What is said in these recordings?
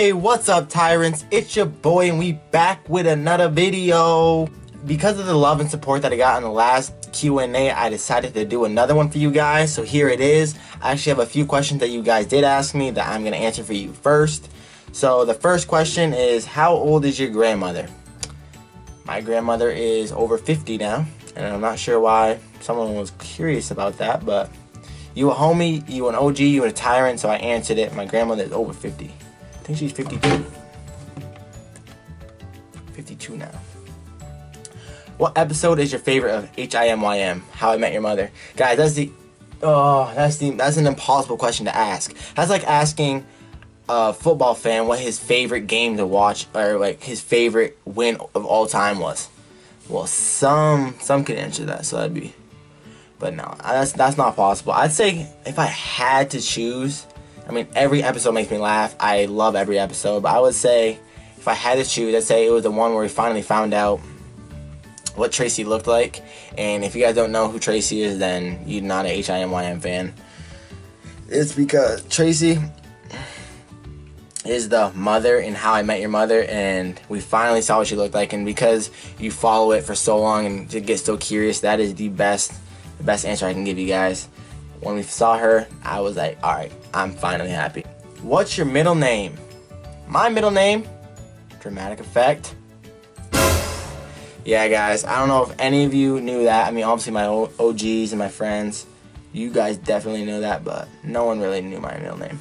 Hey, what's up, Tyrants? It's your boy, and we back with another video. Because of the love and support that I got on the last Q&A, I decided to do another one for you guys. So here it is. I actually have a few questions that you guys did ask me that I'm going to answer for you first. So the first question is, how old is your grandmother? My grandmother is over 50 now, and I'm not sure why someone was curious about that, but you a homie, you an OG, you a tyrant, so I answered it. My grandmother is over 50. I think she's 52. 52 now. What episode is your favorite of HIMYM? How I Met Your Mother? Guys, that's an impossible question to ask. That's like asking a football fan what his favorite game to watch, or like his favorite win of all time was. Well, some could answer that, so that'd be, but no, that's not possible. I'd say if I had to choose, I mean, every episode makes me laugh. I love every episode, but I would say if I had to choose, I'd say it was the one where we finally found out what Tracy looked like. And if you guys don't know who Tracy is, then you're not an HIMYM fan. It's because Tracy is the mother in How I Met Your Mother, and we finally saw what she looked like. And because you follow it for so long and to get so curious, that is the best answer I can give you guys. When we saw her, I was like, alright, I'm finally happy. What's your middle name? My middle name? Dramatic Effect. Yeah, guys, I don't know if any of you knew that. I mean, obviously my OGs and my friends, you guys definitely knew that, but no one really knew my middle name.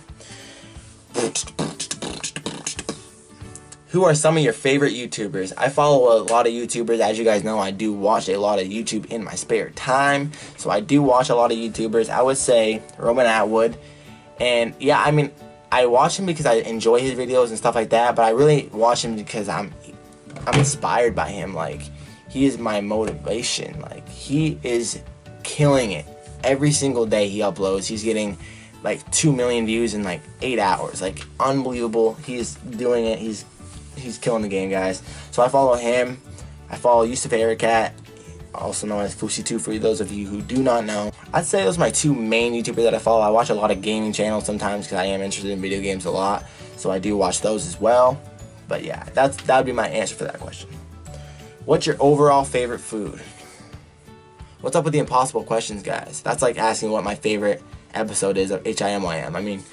Who are some of your favorite YouTubers? I follow a lot of YouTubers. As you guys know, I do watch a lot of YouTube in my spare time. So I do watch a lot of YouTubers. I would say Roman Atwood. And yeah, I mean, I watch him because I enjoy his videos and stuff like that. But I really watch him because I'm inspired by him. Like, he is my motivation. Like, he is killing it. Every single day he uploads, he's getting like 2 million views in like 8 hours. Like, unbelievable. He's doing it. He's killing the game, guys. So I follow him. I follow Yusuf Arakat, also known as Fousey2, for those of you who do not know. I'd say those are my two main YouTubers that I follow. I watch a lot of gaming channels sometimes because I am interested in video games a lot. So I do watch those as well. But yeah, that would be my answer for that question. What's your overall favorite food? What's up with the impossible questions, guys? That's like asking what my favorite episode is of HIMYM. I mean,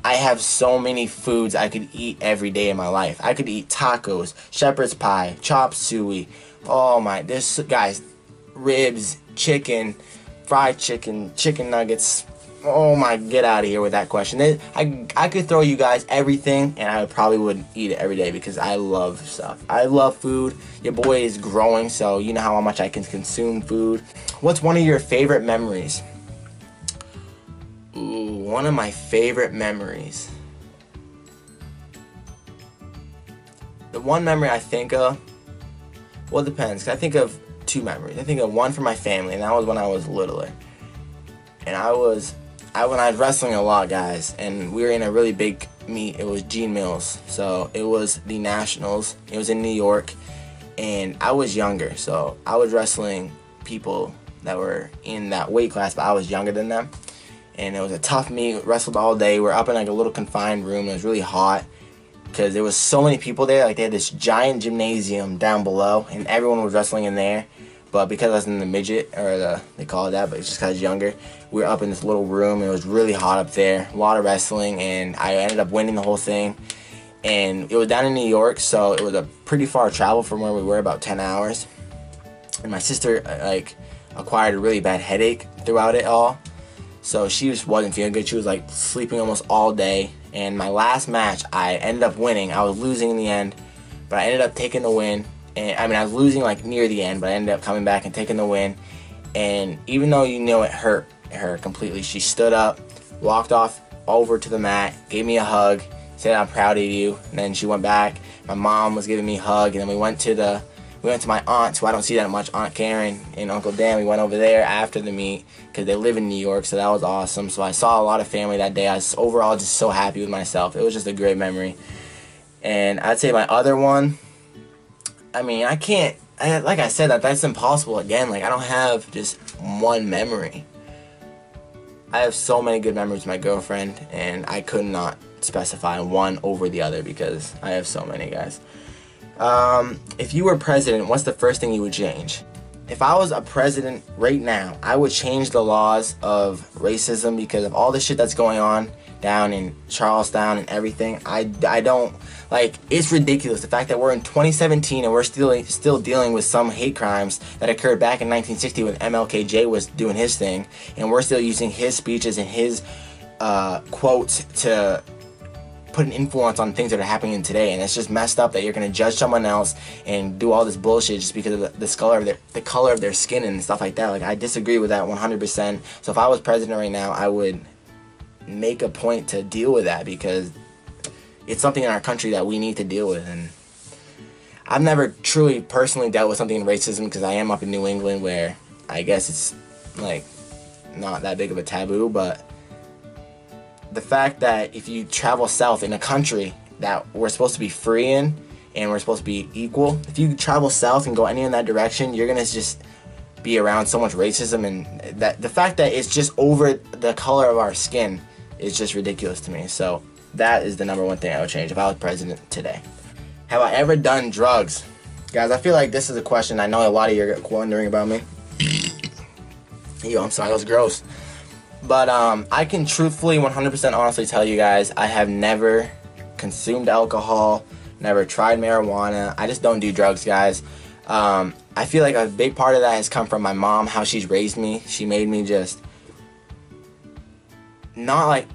I have so many foods I could eat every day in my life. I could eat tacos, shepherd's pie, chop suey. Oh my, this, guys, ribs, chicken, fried chicken, chicken nuggets. Oh my, get out of here with that question. I could throw you guys everything, and I probably would eat it every day because I love stuff. I love food. Your boy is growing, so you know how much I can consume food. What's one of your favorite memories? Ooh, one of my favorite memories. The one memory I think of, well, it depends, 'cause I think of two memories. I think of one for my family, and that was when I was littler. And when I was wrestling a lot, guys, and we were in a really big meet. It was Gene Mills, so it was the Nationals. It was in New York, and I was younger, so I was wrestling people that were in that weight class, but I was younger than them. And it was a tough meet, wrestled all day. We're up in like a little confined room. It was really hot because there was so many people there. Like, they had this giant gymnasium down below, and everyone was wrestling in there. But because I was in the midget, or they call it that, but it's just because I was younger, we were up in this little room. It was really hot up there, a lot of wrestling, and I ended up winning the whole thing. And it was down in New York, so it was a pretty far travel from where we were, about 10 hours. And my sister, like, acquired a really bad headache throughout it all. So she just wasn't feeling good. She was like sleeping almost all day. And my last match, I ended up winning. I was losing in the end, but I ended up taking the win. And I mean, I was losing like near the end, but I ended up coming back and taking the win. And even though, you know, it hurt her completely, she stood up, walked off over to the mat, gave me a hug, said, "I'm proud of you." And then she went back. My mom was giving me a hug, and then we went to my aunt's, who I don't see that much, Aunt Karen and Uncle Dan. We went over there after the meet because they live in New York, so that was awesome. So I saw a lot of family that day. I was overall just so happy with myself. It was just a great memory. And I'd say my other one, I mean, like I said, that's impossible again. Like, I don't have just one memory. I have so many good memories with my girlfriend, and I could not specify one over the other because I have so many, guys. If you were president, what's the first thing you would change? If I was a president right now, I would change the laws of racism because of all the shit that's going on down in Charlestown and everything. I don't, like, it's ridiculous. The fact that we're in 2017 and we're still dealing with some hate crimes that occurred back in 1960 when MLKJ was doing his thing, and we're still using his speeches and his quotes to put an influence on things that are happening today. And it's just messed up that you're going to judge someone else and do all this bullshit just because of the color of their skin and stuff like that. Like, I disagree with that 100%. So if I was president right now, I would make a point to deal with that because it's something in our country that we need to deal with. And I've never truly personally dealt with something in racism because I am up in New England, where I guess it's like not that big of a taboo. But the fact that if you travel south in a country that we're supposed to be free in and we're supposed to be equal, if you travel south and go any in that direction, you're gonna just be around so much racism. And that the fact that it's just over the color of our skin is just ridiculous to me. So that is the #1 thing I would change if I was president today. Have I ever done drugs? Guys, I feel like this is a question I know a lot of you are wondering about me. Yo, I'm sorry, that was gross. But I can truthfully, 100% honestly tell you guys, I have never consumed alcohol, never tried marijuana. I just don't do drugs, guys. I feel like a big part of that has come from my mom, how she's raised me. She made me just not like,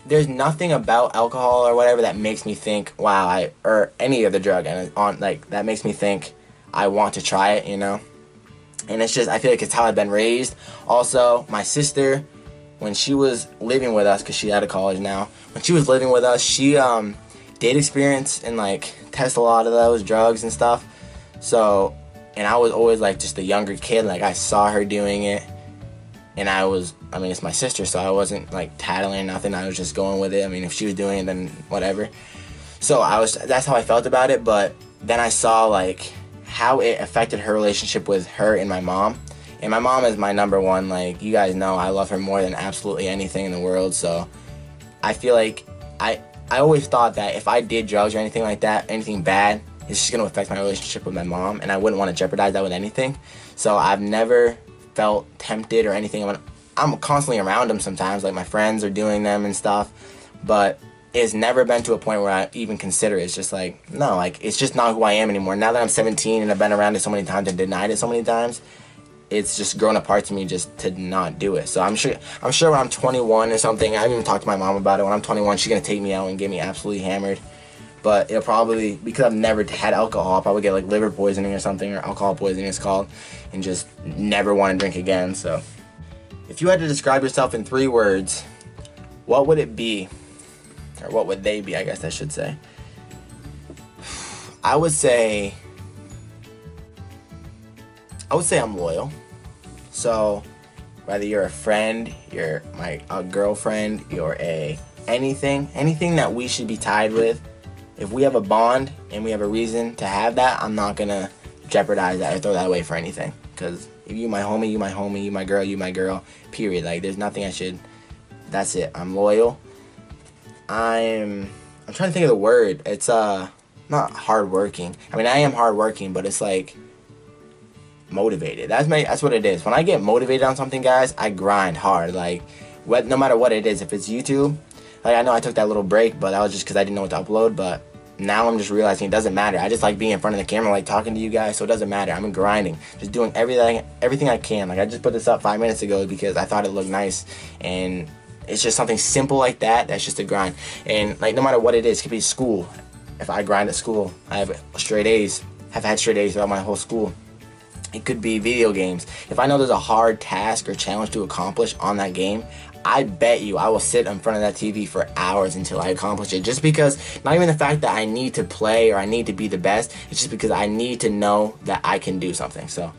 there's nothing about alcohol or whatever that makes me think, wow, or any other drug, and that makes me think I want to try it, you know? And it's just, I feel like it's how I've been raised. Also, my sister, when she was living with us, because she's out of college now, when she was living with us, she did experience and like test a lot of those drugs and stuff. So, and I was always like just a younger kid, like I saw her doing it, and I mean, it's my sister, so I wasn't like tattling or nothing. I was just going with it. I mean, if she was doing it, then whatever. So that's how I felt about it. But then I saw like how it affected her relationship with her and my mom. And my mom is my #1. Like, you guys know, I love her more than absolutely anything in the world. So I feel like I always thought that if I did drugs or anything like that, anything bad, it's just going to affect my relationship with my mom, and I wouldn't want to jeopardize that with anything. So I've never felt tempted or anything. I'm constantly around them sometimes, like my friends are doing them and stuff, but it's never been to a point where I even consider it. It's just like, no, like, it's just not who I am anymore. Now that I'm 17 and I've been around it so many times and denied it so many times, it's just grown apart to me just to not do it. So I'm sure when I'm 21 or something, I haven't even talked to my mom about it. When I'm 21, she's gonna take me out and get me absolutely hammered. But it'll probably, because I've never had alcohol, I'll probably get like liver poisoning or something, or alcohol poisoning it's called, and just never want to drink again. So if you had to describe yourself in 3 words, what would it be? Or what would they be, I guess I should say. I would say I'm loyal. So whether you're a friend, you're a girlfriend, you're anything that we should be tied with, if we have a bond and we have a reason to have that, I'm not gonna jeopardize that or throw that away for anything. Because if you my homie, you my homie, you my girl, period. Like, there's nothing that's it. I'm loyal. I'm trying to think of the word. It's not hardworking. I mean, I am hardworking, but it's like motivated. That's what it is. When I get motivated on something, guys, I grind hard. Like, no matter what it is. If it's YouTube, like, I know I took that little break, but that was just because I didn't know what to upload. But now I'm just realizing it doesn't matter. I just like being in front of the camera, like talking to you guys, so it doesn't matter. I'm grinding, just doing everything I can. Like, I just put this up 5 minutes ago because I thought it looked nice, and it's just something simple like that. That's just a grind. And like, no matter what it is, it could be school. If I grind at school, I have straight A's. Have had straight A's throughout my whole school. It could be video games. If I know there's a hard task or challenge to accomplish on that game, I bet you I will sit in front of that TV for hours until I accomplish it. Just because, not even the fact that I need to play or I need to be the best, it's just because I need to know that I can do something. So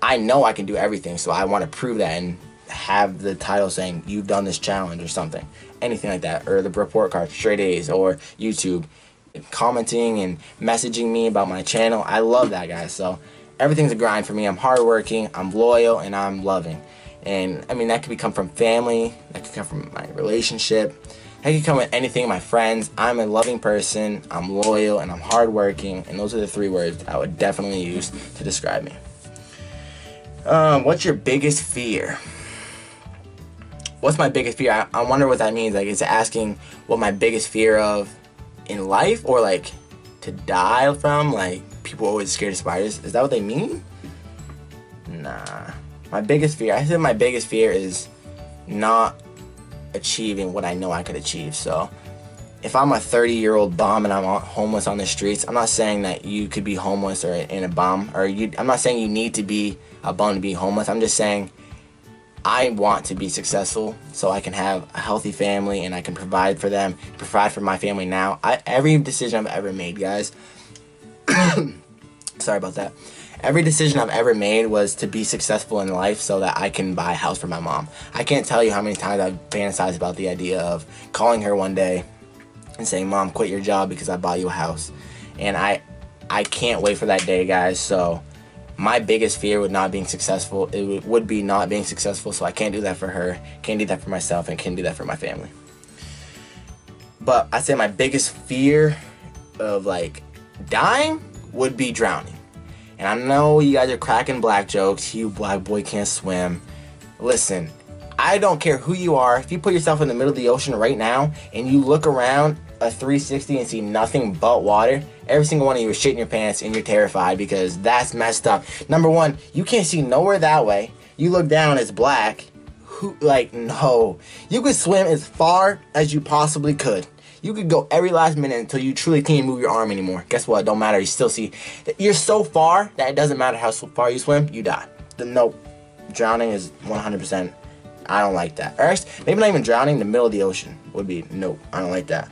I know I can do everything, so I want to prove that and have the title saying, you've done this challenge or something. Anything like that. Or the report card, straight A's, or YouTube. Commenting and messaging me about my channel. I love that, guys. So everything's a grind for me. I'm hardworking, I'm loyal, and I'm loving. And I mean, that could come from family, that could come from my relationship. That could come with anything. My friends. I'm a loving person. I'm loyal and I'm hardworking. And those are the 3 words I would definitely use to describe me. What's your biggest fear? What's my biggest fear? I wonder what that means. Like, is it asking what my biggest fear of in life, or like to die from? Like, people are always scared of spiders. Is that what they mean? Nah. My biggest fear, I think my biggest fear is not achieving what I know I could achieve. So if I'm a 30-year-old bum and I'm homeless on the streets, I'm not saying that you could be homeless or in a bum, or I'm not saying you need to be a bum to be homeless. I'm just saying I want to be successful so I can have a healthy family and I can provide for them, provide for my family now. Every decision I've ever made, guys, sorry about that. Every decision I've ever made was to be successful in life so that I can buy a house for my mom. I can't tell you how many times I've fantasized about the idea of calling her one day and saying, Mom, quit your job because I bought you a house. And I can't wait for that day, guys. So my biggest fear with not being successful, it would be not being successful, so I can't do that for her, can't do that for myself, and can't do that for my family. But I'd say my biggest fear of, like, dying would be drowning. And I know you guys are cracking black jokes, you black boy can't swim. Listen, I don't care who you are. If you put yourself in the middle of the ocean right now and you look around a 360 and see nothing but water, every single one of you is shitting your pants and you're terrified, because that's messed up. Number one, you can't see nowhere that way. You look down, it's black. No. You could swim as far as you possibly could. You could go every last minute until you truly can't move your arm anymore. Guess what? It don't matter. You still see. You're so far that it doesn't matter how far you swim, you die. Nope. Drowning is 100%. I don't like that. Or maybe not even drowning, in the middle of the ocean would be nope. I don't like that.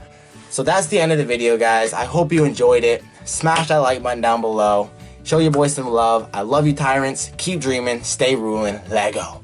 So that's the end of the video, guys. I hope you enjoyed it. Smash that like button down below. Show your boys some love. I love you, tyrants. Keep dreaming. Stay ruling. Let go.